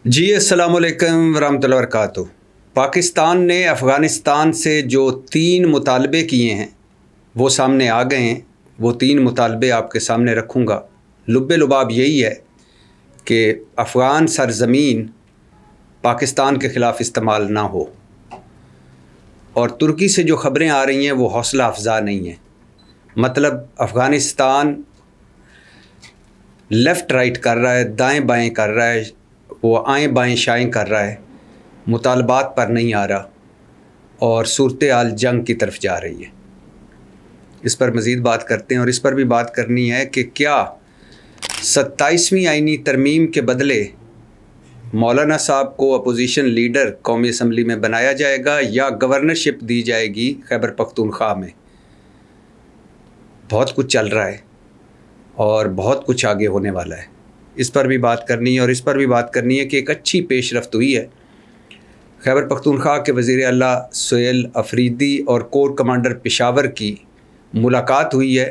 جی السلام علیکم ورحمۃ اللہ وبرکاتہ۔ پاکستان نے افغانستان سے جو 3 مطالبے کیے ہیں وہ سامنے آ گئے ہیں۔ وہ 3 مطالبے آپ کے سامنے رکھوں گا۔ لب لباب یہی ہے کہ افغان سرزمین پاکستان کے خلاف استعمال نہ ہو، اور ترکی سے جو خبریں آ رہی ہیں وہ حوصلہ افزا نہیں ہیں۔ مطلب افغانستان لیفٹ رائٹ کر رہا ہے، دائیں بائیں کر رہا ہے، وہ آئیں بائیں شائیں کر رہا ہے، مطالبات پر نہیں آ رہا، اور صورتحال جنگ کی طرف جا رہی ہے۔ اس پر مزید بات کرتے ہیں، اور اس پر بھی بات کرنی ہے کہ کیا 27ویں آئینی ترمیم کے بدلے مولانا صاحب کو اپوزیشن لیڈر قومی اسمبلی میں بنایا جائے گا یا گورنرشپ دی جائے گی خیبر پختونخوا میں۔ بہت کچھ چل رہا ہے اور بہت کچھ آگے ہونے والا ہے۔ اس پر بھی بات کرنی ہے، اور اس پر بھی بات کرنی ہے کہ ایک اچھی پیش رفت ہوئی ہے۔ خیبر پختونخوا کے وزیر اعلیٰ سہیل افریدی اور کور کمانڈر پشاور کی ملاقات ہوئی ہے،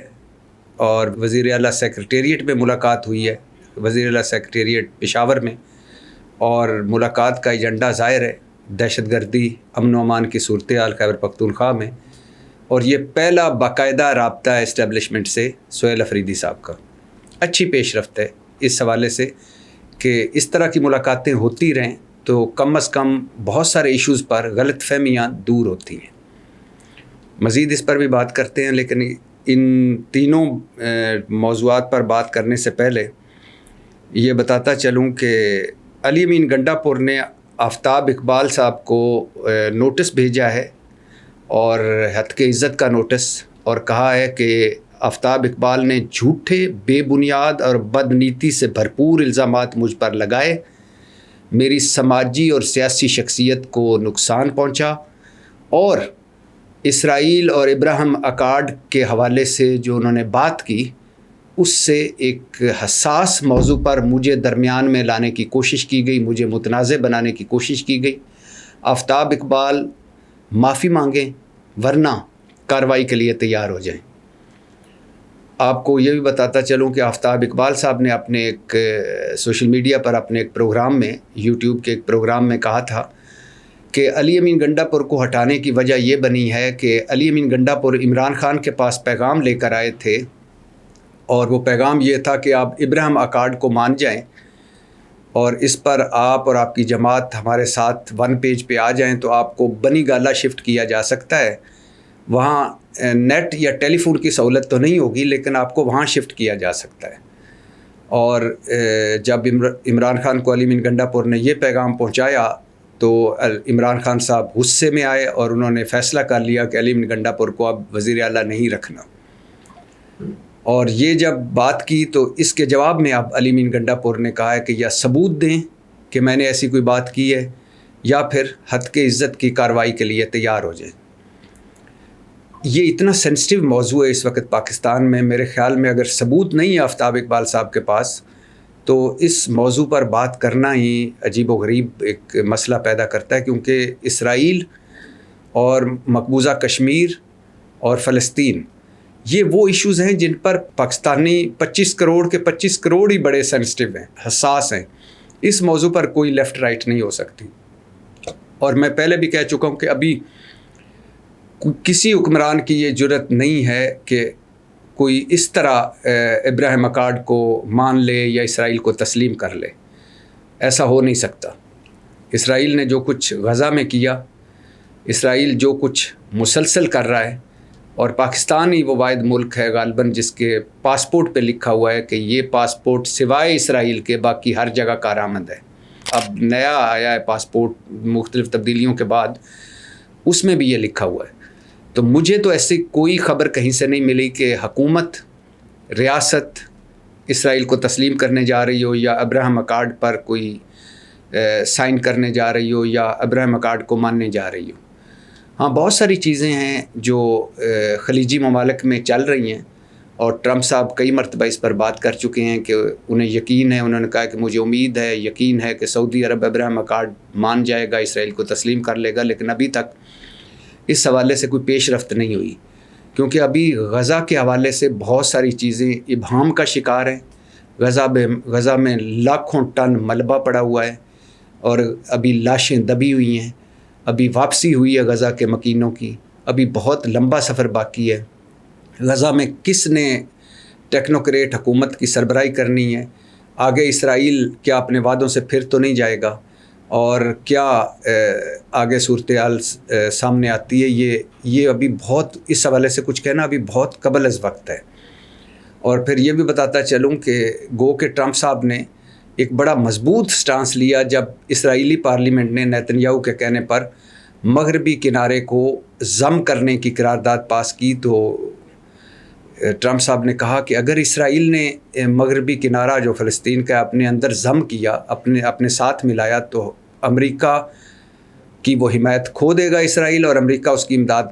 اور وزیر اعلیٰ سیکریٹریٹ میں ملاقات ہوئی ہے، وزیر اعلیٰ سیکریٹریٹ پشاور میں، اور ملاقات کا ایجنڈا ظاہر ہے دہشت گردی، امن و امان کی صورتحال خیبر پختونخوا میں، اور یہ پہلا باقاعدہ رابطہ ہے اسٹیبلشمنٹ سے سہیل افریدی صاحب کا۔ اچھی پیش رفت ہے اس حوالے سے کہ اس طرح کی ملاقاتیں ہوتی رہیں تو کم از کم بہت سارے ایشوز پر غلط فہمیاں دور ہوتی ہیں۔ مزید اس پر بھی بات کرتے ہیں، لیکن ان تینوں موضوعات پر بات کرنے سے پہلے یہ بتاتا چلوں کہ علی امین گنڈا پور نے آفتاب اقبال صاحب کو نوٹس بھیجا ہے، اور ہتک عزت کا نوٹس، اور کہا ہے کہ آفتاب اقبال نے جھوٹے، بے بنیاد اور بدنیتی سے بھرپور الزامات مجھ پر لگائے، میری سماجی اور سیاسی شخصیت کو نقصان پہنچا، اور اسرائیل اور ابراہیم اکارڈ کے حوالے سے جو انہوں نے بات کی اس سے ایک حساس موضوع پر مجھے درمیان میں لانے کی کوشش کی گئی، مجھے متنازع بنانے کی کوشش کی گئی۔ آفتاب اقبال معافی مانگیں ورنہ کارروائی کے لیے تیار ہو جائیں۔ آپ کو یہ بھی بتاتا چلوں کہ آفتاب اقبال صاحب نے اپنے ایک سوشل میڈیا پر اپنے ایک پروگرام میں، یوٹیوب کے ایک پروگرام میں کہا تھا کہ علی امین گنڈا پور کو ہٹانے کی وجہ یہ بنی ہے کہ علی امین گنڈا پور عمران خان کے پاس پیغام لے کر آئے تھے، اور وہ پیغام یہ تھا کہ آپ ابراہیم اکارڈ کو مان جائیں، اور اس پر آپ اور آپ کی جماعت ہمارے ساتھ 1 پیج پہ آ جائیں تو آپ کو بنی گالہ شفٹ کیا جا سکتا ہے۔ وہاں نیٹ یا ٹیلی فون کی سہولت تو نہیں ہوگی، لیکن آپ کو وہاں شفٹ کیا جا سکتا ہے۔ اور جب عمران خان کو علی امین گنڈا پور نے یہ پیغام پہنچایا تو عمران خان صاحب غصے میں آئے، اور انہوں نے فیصلہ کر لیا کہ علی امین گنڈا پور کو اب وزیر اعلیٰ نہیں رکھنا۔ اور یہ جب بات کی تو اس کے جواب میں اب علی امین گنڈا پور نے کہا ہے کہ یا ثبوت دیں کہ میں نے ایسی کوئی بات کی ہے، یا پھر ہتک عزت کی کارروائی کے لیے تیار ہو جائیں۔ یہ اتنا سینسٹیو موضوع ہے اس وقت پاکستان میں، میرے خیال میں اگر ثبوت نہیں ہے آفتاب اقبال صاحب کے پاس تو اس موضوع پر بات کرنا ہی عجیب و غریب ایک مسئلہ پیدا کرتا ہے، کیونکہ اسرائیل اور مقبوضہ کشمیر اور فلسطین یہ وہ ایشوز ہیں جن پر پاکستانی 25 کروڑ کے 25 کروڑ ہی بڑے سینسٹیو ہیں، حساس ہیں۔ اس موضوع پر کوئی لیفٹ رائٹ نہیں ہو سکتی، اور میں پہلے بھی کہہ چکا ہوں کہ ابھی کسی حکمران کی یہ جرت نہیں ہے کہ کوئی اس طرح ابراہیم اکارڈ کو مان لے یا اسرائیل کو تسلیم کر لے۔ ایسا ہو نہیں سکتا۔ اسرائیل نے جو کچھ غزہ میں کیا، اسرائیل جو کچھ مسلسل کر رہا ہے، اور پاکستان ہی وہ واحد ملک ہے غالباً جس کے پاسپورٹ پہ لکھا ہوا ہے کہ یہ پاسپورٹ سوائے اسرائیل کے باقی ہر جگہ کارآمد ہے۔ اب نیا آیا ہے پاسپورٹ مختلف تبدیلیوں کے بعد، اس میں بھی یہ لکھا ہوا ہے۔ تو مجھے تو ایسی کوئی خبر کہیں سے نہیں ملی کہ حکومت، ریاست اسرائیل کو تسلیم کرنے جا رہی ہو، یا ابراہیم اکارڈ پر کوئی سائن کرنے جا رہی ہو، یا ابراہیم اکارڈ کو ماننے جا رہی ہو۔ ہاں، بہت ساری چیزیں ہیں جو خلیجی ممالک میں چل رہی ہیں، اور ٹرمپ صاحب کئی مرتبہ اس پر بات کر چکے ہیں کہ انہیں یقین ہے، انہوں نے کہا کہ مجھے امید ہے، یقین ہے کہ سعودی عرب ابراہیم اکارڈ مان جائے گا، اسرائیل کو تسلیم کر لے گا، لیکن ابھی تک اس حوالے سے کوئی پیش رفت نہیں ہوئی، کیونکہ ابھی غزہ کے حوالے سے بہت ساری چیزیں ابہام کا شکار ہیں۔ غزہ میں لاکھوں ٹن ملبہ پڑا ہوا ہے، اور ابھی لاشیں دبی ہوئی ہیں، ابھی واپسی ہوئی ہے غزہ کے مکینوں کی، ابھی بہت لمبا سفر باقی ہے۔ غزہ میں کس نے ٹیکنوکریٹ حکومت کی سربراہی کرنی ہے؟ آگے اسرائیل کیا اپنے وعدوں سے پھر تو نہیں جائے گا؟ اور کیا آگے صورتحال سامنے آتی ہے؟ یہ ابھی بہت، اس حوالے سے کچھ کہنا ابھی بہت قبل از وقت ہے۔ اور پھر یہ بھی بتاتا چلوں کہ گو کہ ٹرمپ صاحب نے ایک بڑا مضبوط سٹانس لیا جب اسرائیلی پارلیمنٹ نے نیتن یاہو کے کہنے پر مغربی کنارے کو ضم کرنے کی قرارداد پاس کی، تو ٹرمپ صاحب نے کہا کہ اگر اسرائیل نے مغربی کنارہ جو فلسطین کا اپنے اندر ضم کیا، اپنے ساتھ ملایا، تو امریکہ کی وہ حمایت کھو دے گا اسرائیل، اور امریکہ اس کی امداد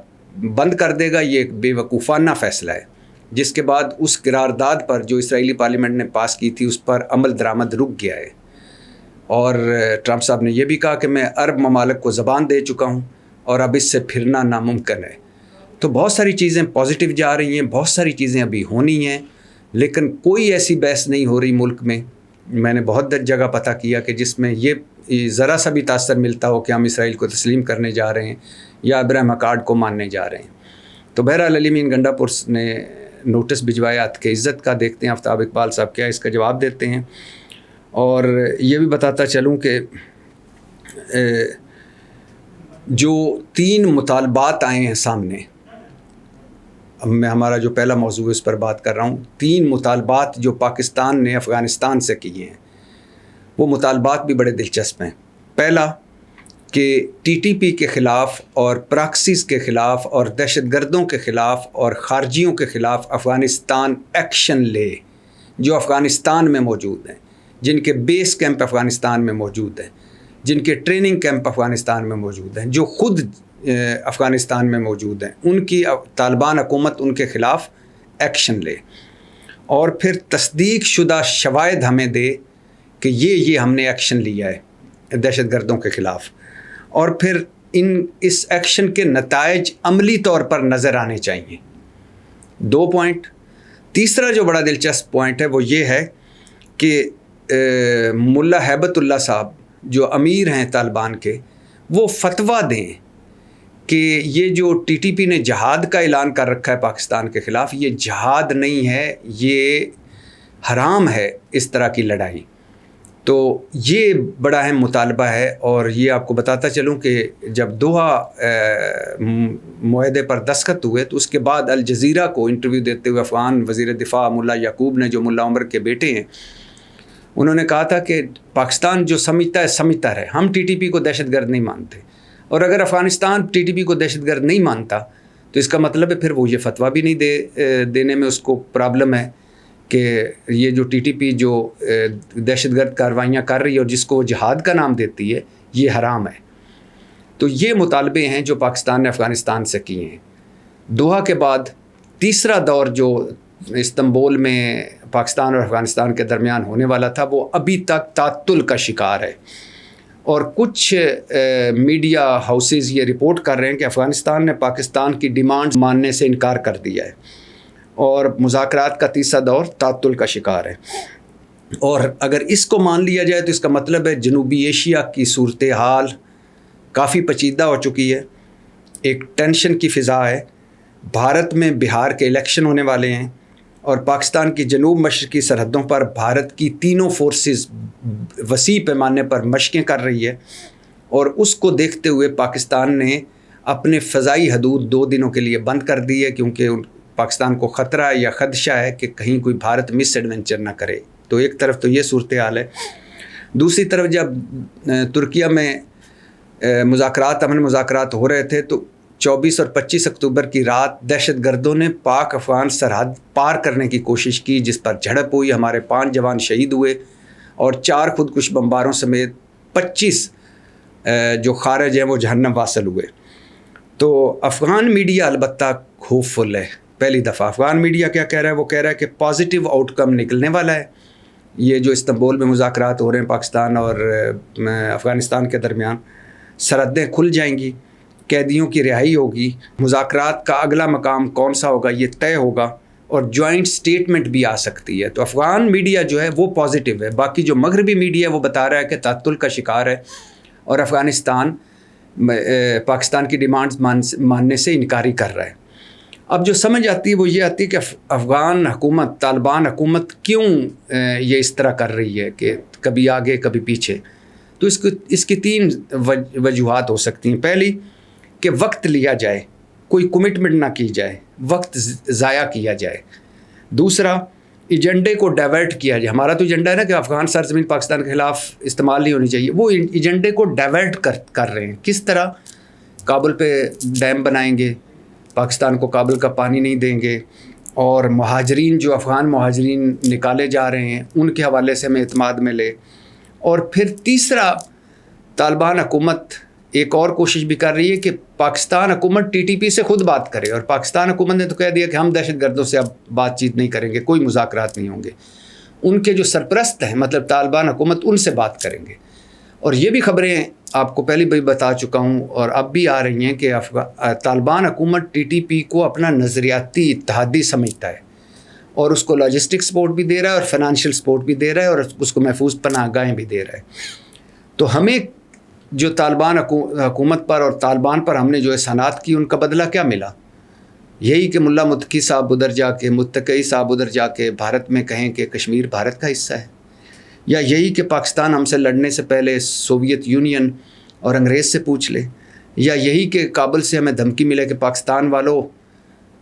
بند کر دے گا۔ یہ ایک بے وقوفانہ فیصلہ ہے، جس کے بعد اس قرارداد پر جو اسرائیلی پارلیمنٹ نے پاس کی تھی اس پر عمل درآمد رک گیا ہے۔ اور ٹرمپ صاحب نے یہ بھی کہا کہ میں عرب ممالک کو زبان دے چکا ہوں اور اب اس سے پھرنا ناممکن ہے۔ تو بہت ساری چیزیں پازیٹیو جا رہی ہیں، بہت ساری چیزیں ابھی ہونی ہیں، لیکن کوئی ایسی بحث نہیں ہو رہی ملک میں، میں نے بہت جگہ پتہ کیا کہ جس میں یہ ذرا سا بھی تاثر ملتا ہو کہ ہم اسرائیل کو تسلیم کرنے جا رہے ہیں یا ابراہیم اکارڈ کو ماننے جا رہے ہیں۔ تو بہرحال علی امین گنڈا پور نے نوٹس بھجوایا کہ عزت کا، دیکھتے ہیں آفتاب اقبال صاحب کیا اس کا جواب دیتے ہیں۔ اور یہ بھی بتاتا چلوں کہ جو 3 مطالبات آئے ہیں سامنے، اب میں ہمارا جو پہلا موضوع اس پر بات کر رہا ہوں، 3 مطالبات جو پاکستان نے افغانستان سے کیے ہیں، وہ مطالبات بھی بڑے دلچسپ ہیں۔ پہلا کہ ٹی ٹی پی کے خلاف اور پراکسیز کے خلاف اور دہشت گردوں کے خلاف اور خارجیوں کے خلاف افغانستان ایکشن لے، جو افغانستان میں موجود ہیں، جن کے بیس کیمپ افغانستان میں موجود ہیں، جن کے ٹریننگ کیمپ افغانستان میں موجود ہیں، جو خود افغانستان میں موجود ہیں، ان کی طالبان حکومت ان کے خلاف ایکشن لے، اور پھر تصدیق شدہ شواہد ہمیں دے کہ یہ ہم نے ایکشن لیا ہے دہشت گردوں کے خلاف، اور پھر اس ایکشن کے نتائج عملی طور پر نظر آنے چاہیے۔ 2 پوائنٹ۔ تیسرا جو بڑا دلچسپ پوائنٹ ہے وہ یہ ہے کہ ملا ہیبت اللہ صاحب جو امیر ہیں طالبان کے، وہ فتویٰ دیں کہ یہ جو ٹی ٹی پی نے جہاد کا اعلان کر رکھا ہے پاکستان کے خلاف، یہ جہاد نہیں ہے، یہ حرام ہے اس طرح کی لڑائی۔ تو یہ بڑا اہم مطالبہ ہے۔ اور یہ آپ کو بتاتا چلوں کہ جب دوحہ معاہدے پر دستخط ہوئے تو اس کے بعد الجزیرہ کو انٹرویو دیتے ہوئے افغان وزیر دفاع ملا یعقوب نے، جو ملا عمر کے بیٹے ہیں، انہوں نے کہا تھا کہ پاکستان جو سمجھتا ہے سمجھتا رہے، ہم ٹی ٹی پی کو دہشت گرد نہیں مانتے، اور اگر افغانستان ٹی ٹی پی کو دہشت گرد نہیں مانتا تو اس کا مطلب ہے پھر وہ یہ فتویٰ بھی نہیں دینے میں اس کو پرابلم ہے کہ یہ جو ٹی ٹی پی جو دہشت گرد کارروائیاں کر رہی ہے اور جس کو جہاد کا نام دیتی ہے، یہ حرام ہے۔ تو یہ مطالبے ہیں جو پاکستان نے افغانستان سے کیے ہیں۔ دوحہ کے بعد تیسرا دور جو استنبول میں پاکستان اور افغانستان کے درمیان ہونے والا تھا، وہ ابھی تک تعطل کا شکار ہے، اور کچھ میڈیا ہاؤسز یہ رپورٹ کر رہے ہیں کہ افغانستان نے پاکستان کی ڈیمانڈ ماننے سے انکار کر دیا ہے، اور مذاکرات کا تیسرا دور تعطل کا شکار ہے۔ اور اگر اس کو مان لیا جائے تو اس کا مطلب ہے جنوبی ایشیا کی صورتحال کافی پیچیدہ ہو چکی ہے، ایک ٹینشن کی فضا ہے۔ بھارت میں بہار کے الیکشن ہونے والے ہیں، اور پاکستان کی جنوب مشرقی سرحدوں پر بھارت کی تینوں فورسز وسیع پیمانے پر مشقیں کر رہی ہے، اور اس کو دیکھتے ہوئے پاکستان نے اپنے فضائی حدود 2 دنوں کے لیے بند کر دی ہے، کیونکہ پاکستان کو خطرہ ہے یا خدشہ ہے کہ کہیں کوئی بھارت مس ایڈونچر نہ کرے۔ تو ایک طرف تو یہ صورتحال ہے، دوسری طرف جب ترکیہ میں امن مذاکرات ہو رہے تھے تو 24 اور 25 اکتوبر کی رات دہشت گردوں نے پاک افغان سرحد پار کرنے کی کوشش کی، جس پر جھڑپ ہوئی، ہمارے 5 جوان شہید ہوئے، اور 4 خودکش بمباروں سمیت 25 جو خارج ہیں وہ جہنم واصل ہوئے۔ تو افغان میڈیا البتہ ہوپ فل ہے۔ پہلی دفعہ افغان میڈیا کیا کہہ رہا ہے؟ وہ کہہ رہا ہے کہ پازیٹیو آؤٹ کم نکلنے والا ہے، یہ جو استنبول میں مذاکرات ہو رہے ہیں پاکستان اور افغانستان کے درمیان، سرحدیں کھل جائیں گی، قیدیوں کی رہائی ہوگی، مذاکرات کا اگلا مقام کون سا ہوگا یہ طے ہوگا، اور جوائنٹ سٹیٹمنٹ بھی آ سکتی ہے. تو افغان میڈیا جو ہے وہ پازیٹیو ہے. باقی جو مغربی میڈیا ہے وہ بتا رہا ہے کہ تعطل کا شکار ہے اور افغانستان پاکستان کی ڈیمانڈز ماننے سے انکاری کر رہا ہے. اب جو سمجھ آتی ہے وہ یہ آتی ہے کہ افغان حکومت، طالبان حکومت کیوں یہ اس طرح کر رہی ہے کہ کبھی آگے کبھی پیچھے. تو اس کی 3 وجوہات ہو سکتی ہیں. پہلی کہ وقت لیا جائے، کوئی کمٹمنٹ نہ کی جائے، وقت ضائع کیا جائے. دوسرا ایجنڈے کو ڈائیورٹ کیا جائے. ہمارا تو ایجنڈا ہے نا کہ افغان سرزمین پاکستان کے خلاف استعمال نہیں ہونی چاہیے. وہ ایجنڈے کو ڈائیورٹ کر رہے ہیں. کس طرح؟ کابل پہ ڈیم بنائیں گے، پاکستان کو کابل کا پانی نہیں دیں گے، اور مہاجرین جو افغان مہاجرین نکالے جا رہے ہیں ان کے حوالے سے ہمیں اعتماد میں لے. اور پھر تیسرا، طالبان حکومت ایک اور کوشش بھی کر رہی ہے کہ پاکستان حکومت ٹی ٹی پی سے خود بات کرے. اور پاکستان حکومت نے تو کہہ دیا کہ ہم دہشت گردوں سے اب بات چیت نہیں کریں گے، کوئی مذاکرات نہیں ہوں گے. ان کے جو سرپرست ہیں مطلب طالبان حکومت، ان سے بات کریں گے. اور یہ بھی خبریں آپ کو پہلے بھی بتا چکا ہوں اور اب بھی آ رہی ہیں کہ طالبان حکومت ٹی ٹی پی کو اپنا نظریاتی اتحادی سمجھتا ہے اور اس کو لاجسٹک سپورٹ بھی دے رہا ہے اور فائنانشیل سپورٹ بھی دے رہا ہے اور اس کو محفوظ پناہ گاہیں بھی دے رہا ہے. تو ہمیں جو طالبان حکومت پر اور طالبان پر ہم نے جو احسانات کی، ان کا بدلہ کیا ملا؟ یہی کہ ملا متقی صاحب ادھر جا کے، متقی صاحب ادھر جا کے بھارت میں کہیں کہ کشمیر بھارت کا حصہ ہے، یا یہی کہ پاکستان ہم سے لڑنے سے پہلے سوویت یونین اور انگریز سے پوچھ لے، یا یہی کہ کابل سے ہمیں دھمکی ملے کہ پاکستان والوں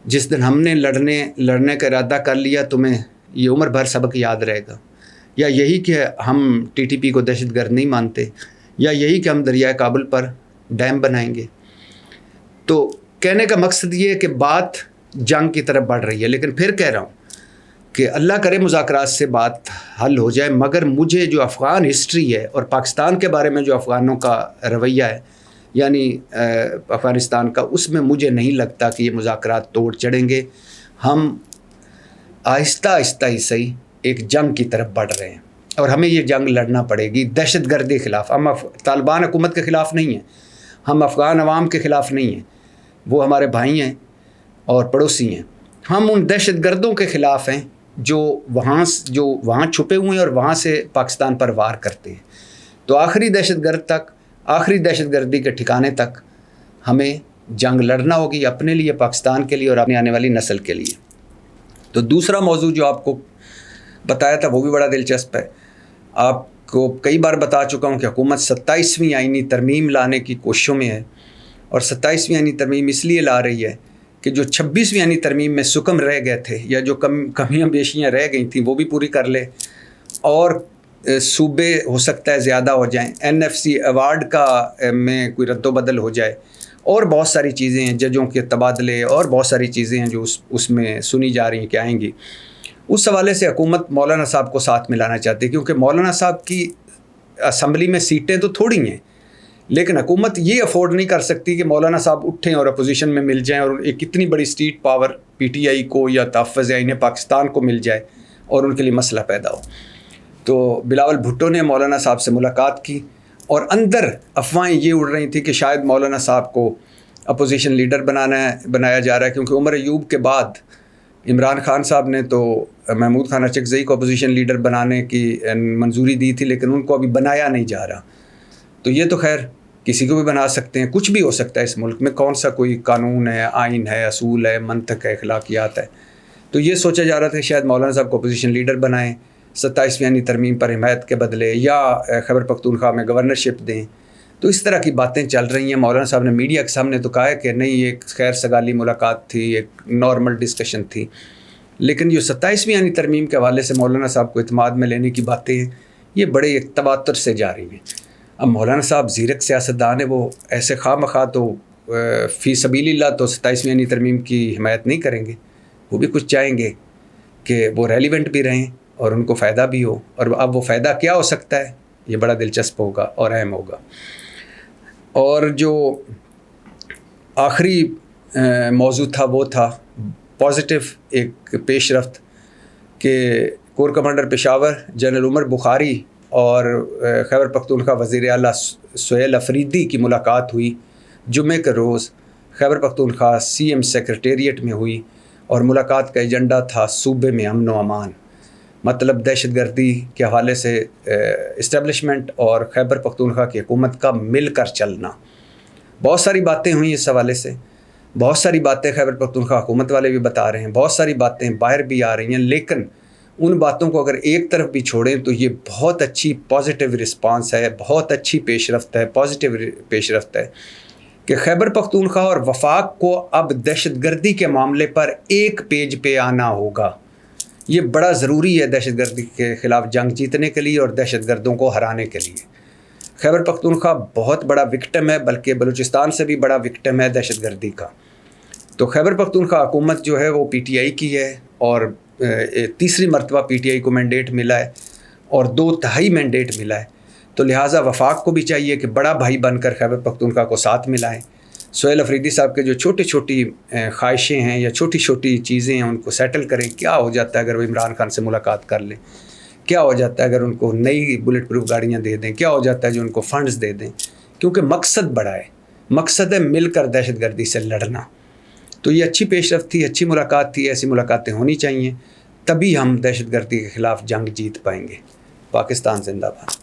جس دن ہم نے لڑنے کا ارادہ کر لیا تمہیں یہ عمر بھر سبق یاد رہے گا، یا یہی کہ ہم ٹی ٹی پی کو دہشت گرد نہیں مانتے، یا یہی کہ ہم دریائے کابل پر ڈیم بنائیں گے. تو کہنے کا مقصد یہ ہے کہ بات جنگ کی طرف بڑھ رہی ہے. لیکن پھر کہہ رہا ہوں کہ اللہ کرے مذاکرات سے بات حل ہو جائے، مگر مجھے جو افغان ہسٹری ہے اور پاکستان کے بارے میں جو افغانوں کا رویہ ہے یعنی افغانستان کا، اس میں مجھے نہیں لگتا کہ یہ مذاکرات توڑ چڑھیں گے. ہم آہستہ آہستہ ہی صحیح ایک جنگ کی طرف بڑھ رہے ہیں اور ہمیں یہ جنگ لڑنا پڑے گی دہشت گردی کے خلاف. ہم طالبان حکومت کے خلاف نہیں ہیں، ہم افغان عوام کے خلاف نہیں ہیں، وہ ہمارے بھائی ہیں اور پڑوسی ہیں. ہم ان دہشت گردوں کے خلاف ہیں جو وہاں چھپے ہوئے ہیں اور وہاں سے پاکستان پر وار کرتے ہیں. تو آخری دہشت گرد تک، آخری دہشت گردی کے ٹھکانے تک ہمیں جنگ لڑنا ہوگی، اپنے لیے، پاکستان کے لیے اور اپنی آنے والی نسل کے لیے. تو دوسرا موضوع جو آپ کو بتایا تھا وہ بھی بڑا دلچسپ ہے. آپ کو کئی بار بتا چکا ہوں کہ حکومت 27ویں آئینی ترمیم لانے کی کوششوں میں ہے، اور 27ویں آئینی ترمیم اس لیے لا رہی ہے کہ جو 26ویں آئینی ترمیم میں سکم رہ گئے تھے یا جو کمیاں بیشیاں رہ گئی تھیں وہ بھی پوری کر لے، اور صوبے ہو سکتا ہے زیادہ ہو جائیں، NFC ایوارڈ کا میں کوئی رد و بدل ہو جائے، اور بہت ساری چیزیں ہیں، ججوں کے تبادلے اور بہت ساری چیزیں ہیں جو اس میں سنی جا رہی ہیں کہ آئیں گی. اس حوالے سے حکومت مولانا صاحب کو ساتھ ملانا چاہتی ہے، کیونکہ مولانا صاحب کی اسمبلی میں سیٹیں تو تھوڑی ہیں، لیکن حکومت یہ افورڈ نہیں کر سکتی کہ مولانا صاحب اٹھیں اور اپوزیشن میں مل جائیں اور ایک اتنی بڑی سیٹ پاور PTI کو یا تحفظ عین پاکستان کو مل جائے اور ان کے لیے مسئلہ پیدا ہو. تو بلاول بھٹو نے مولانا صاحب سے ملاقات کی، اور اندر افواہیں یہ اڑ رہی تھیں کہ شاید مولانا صاحب کو اپوزیشن لیڈر بنایا جا رہا ہے، کیونکہ عمر ایوب کے بعد عمران خان صاحب نے تو محمود خان اچکزئی کو اپوزیشن لیڈر بنانے کی منظوری دی تھی، لیکن ان کو ابھی بنایا نہیں جا رہا. تو یہ تو خیر کسی کو بھی بنا سکتے ہیں، کچھ بھی ہو سکتا ہے اس ملک میں، کون سا کوئی قانون ہے، آئین ہے، اصول ہے، منطق ہے، اخلاقیات ہے. تو یہ سوچا جا رہا تھا کہ شاید مولانا صاحب کو اپوزیشن لیڈر بنائیں 27ویں آئینی ترمیم پر حمایت کے بدلے، یا خیبر پختونخوا میں گورنرشپ دیں. تو اس طرح کی باتیں چل رہی ہیں. مولانا صاحب نے میڈیا کے سامنے تو کہا ہے کہ نہیں، یہ ایک خیر سگالی ملاقات تھی، ایک نارمل ڈسکشن تھی، لیکن جو 27ویں آئینی ترمیم کے حوالے سے مولانا صاحب کو اعتماد میں لینے کی باتیں ہیں، یہ بڑے ایک تواتر سے جاری ہیں. اب مولانا صاحب زیرک سیاستدان ہیں، وہ ایسے خواہ مخواہ تو فی سبیل اللہ تو 27ویں آئینی ترمیم کی حمایت نہیں کریں گے. وہ بھی کچھ چاہیں گے کہ وہ ریلیونٹ بھی رہیں اور ان کو فائدہ بھی ہو. اور اب وہ فائدہ کیا ہو سکتا ہے، یہ بڑا دلچسپ ہوگا اور اہم ہوگا. اور جو آخری موضوع تھا وہ تھا پازیٹیو ایک پیش رفت کہ کور کمانڈر پشاور جنرل عمر بخاری اور خیبر پختونخوا وزیر اعلیٰ سہیل افریدی کی ملاقات ہوئی جمعے کے روز خیبر پختونخوا CM سیکریٹریٹ میں ہوئی. اور ملاقات کا ایجنڈا تھا صوبے میں امن و امان، مطلب دہشت گردی کے حوالے سے اسٹیبلشمنٹ اور خیبر پختونخوا کی حکومت کا مل کر چلنا۔ بہت ساری باتیں ہوئیں اس حوالے سے، بہت ساری باتیں خیبر پختونخوا حکومت والے بھی بتا رہے ہیں، بہت ساری باتیں باہر بھی آ رہی ہیں، لیکن ان باتوں کو اگر ایک طرف بھی چھوڑیں تو یہ بہت اچھی پازیٹیو رسپانس ہے، بہت اچھی پیش رفت ہے، پازیٹیو پیش رفت ہے کہ خیبر پختونخوا اور وفاق کو اب دہشت گردی کے معاملے پر ایک پیج پہ آنا ہوگا۔ یہ بڑا ضروری ہے دہشت گردی کے خلاف جنگ جیتنے کے لیے اور دہشت گردوں کو ہرانے کے لیے۔ خیبر پختونخوا بہت بڑا وکٹم ہے، بلکہ بلوچستان سے بھی بڑا وکٹم ہے دہشت گردی کا۔ تو خیبر پختونخوا حکومت جو ہے وہ پی ٹی آئی کی ہے، اور تیسری مرتبہ پی ٹی آئی کو مینڈیٹ ملا ہے اور 2/3 مینڈیٹ ملا ہے، تو لہٰذا وفاق کو بھی چاہیے کہ بڑا بھائی بن کر خیبر پختونخوا کو ساتھ ملائیں۔ سہیل افریدی صاحب کے جو چھوٹی چھوٹی خواہشیں ہیں یا چھوٹی چھوٹی چیزیں ہیں ان کو سیٹل کریں۔ کیا ہو جاتا ہے اگر وہ عمران خان سے ملاقات کر لیں؟ کیا ہو جاتا ہے اگر ان کو نئی بلٹ پروف گاڑیاں دے دیں؟ کیا ہو جاتا ہے جو ان کو فنڈز دے دیں؟ کیونکہ مقصد بڑا ہے، مقصد ہے مل کر دہشت گردی سے لڑنا۔ تو یہ اچھی پیش رفت تھی، اچھی ملاقات تھی، ایسی ملاقاتیں ہونی چاہیے، تبھی ہم دہشت گردی کے خلاف جنگ جیت پائیں گے۔ پاکستان زندہ باد۔